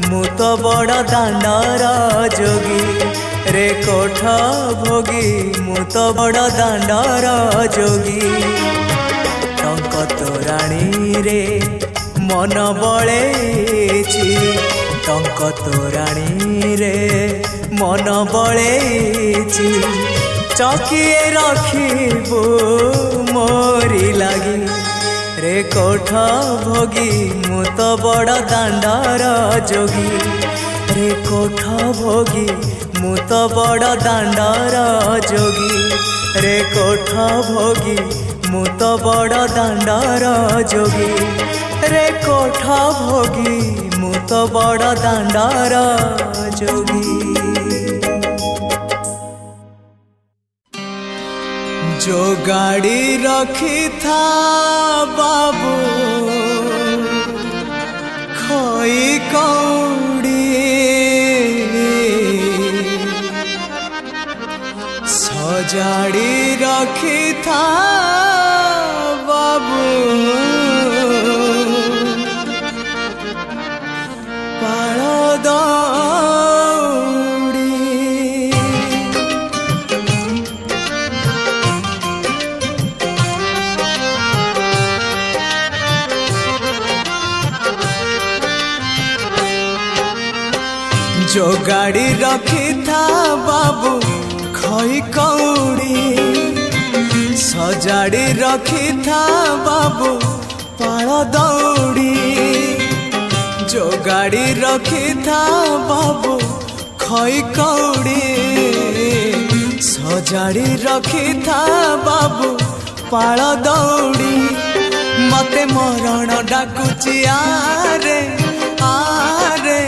Speaker 1: मु तो बड़ दांडर जोगी रे कोठ भोगी मु तो बड़ दांडर जोगी टंक तोराणी रे मन बळेची टंक तोराणी रे मन बळेची चकिए रखिबू मोरी लागी रे कोठ भोगी मु तो बड़ दांडर जोगी रे कोठ भोगी मु तो बड़ दांडर जोगी रे कोठ भोगी मु तो बड़ दांडर जोगी रे कोठ भोगी मु तो बड़ दांडर जोगी। जो गाड़ी रखी था बाबू खोई कौड़ी सजाड़ी रखी था बाबू पाल दौड़ी। जो गाड़ी रखी था बाबू खई कौड़ी सजाड़ी रखी था बाबू पाल दौड़ी। जो गाड़ी रखी था बाबू खई कौड़ी सजाड़ी रखी था बाबू पाल दौड़ी। मते मरण डाकुची आरे आरे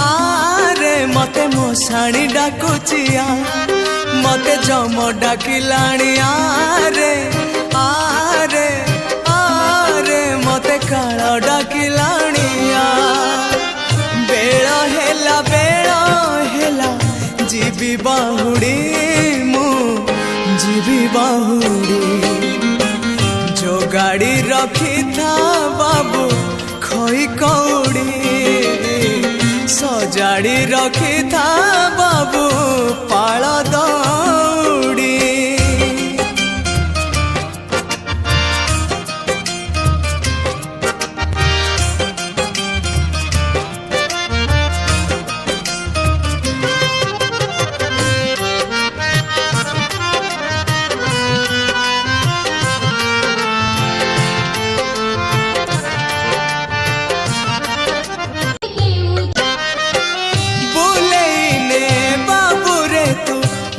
Speaker 1: आरे मते मशाणी डाकुचिया मते जम डाकिलाणी आरे आरे आरे मते काल डाकिलाणिया। बेळ हेला जीवी बाहुड़ी मु जीवी बाहुड़ी। जो गाड़ी रखी था बाबू खई कौड़ी सजाड़ी रखी था बाबू पाल दौड़ी।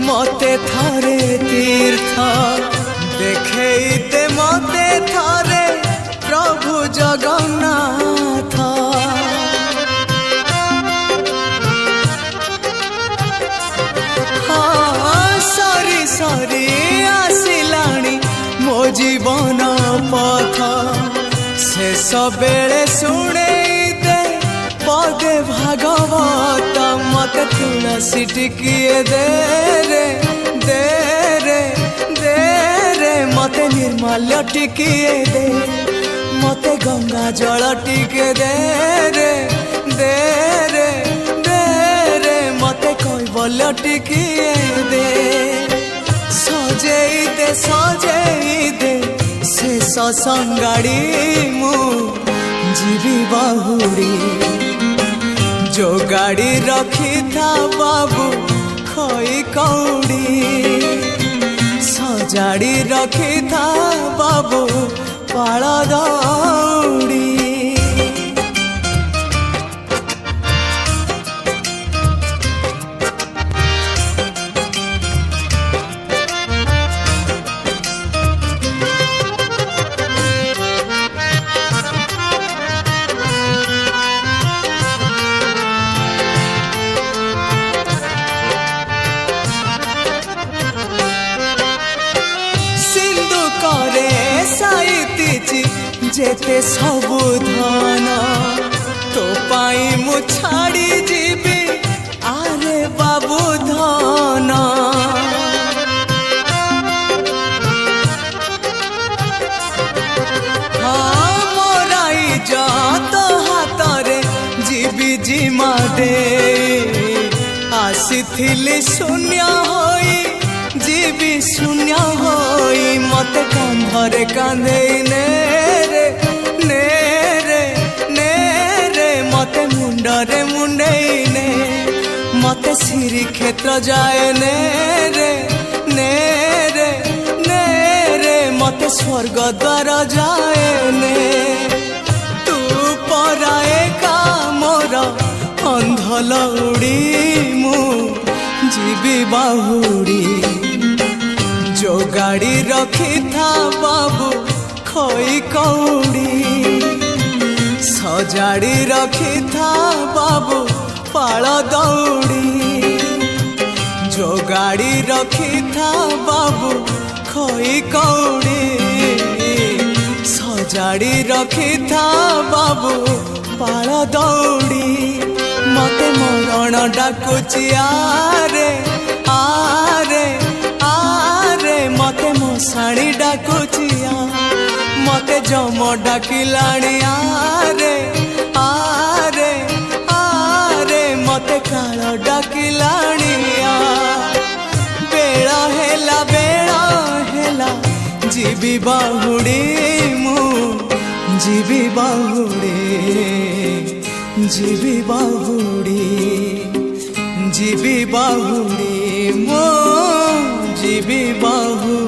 Speaker 1: मते थारे तीर्थ देखेते मते थारे प्रभु जगन्नाथ। हाँ सरी सरी आसिलाणी मो जीवन पथ शेष बेले शुणे पदे भागवत मते तुलसी टिकिए दे रे दे रे दे रे मते निर्मल्य टिकिए दे मते गंगा जल टिके दे रे दे रे दे रे मते कैवल्य टिकिए दे। सजेई दे शेष संगाड़ी मु जीवी बाहुड़ी। जो गाड़ी रखी था बाबू खई कौड़ी सजाड़ी रखी था बाबू पाल दौड़ी। जेते सबु धन तो पाई मु छाड़ी जीवी आरे बाबू धन। हाँ मोराई जत हातरे जीवी जिमा दे आसीथिली शून्य होई जीवी शून्य होई मते कांधरे कांधे ने मते मुंडरे मुंडेने मते श्री क्षेत्र जाए ने रे मते स्वर्ग द्वार जाए ने। तू पराए का मोर अंधलौड़ी मु जीवी बाहुड़ी। जो गाड़ी रखी था बाबू खई कौड़ी सजाड़ी रखी था बाबू पाल दौड़ी। जो गाड़ी रखी था बाबू खई कौड़ी सजाड़ी रखी था बाबू पाल दौड़ी। मते मरण डाकुची आरे आरे आरे मशाणी डाकुचिया मते जम डाकिलाणी आरे आरे आरे मते काल डाकिलाणी बेला हेला जीवी बाहुड़ी मु जीवी बाहुड़ी जीवी बाहुड़ी जीवी बाहुड़ी मो जीवी बाहुड़ी।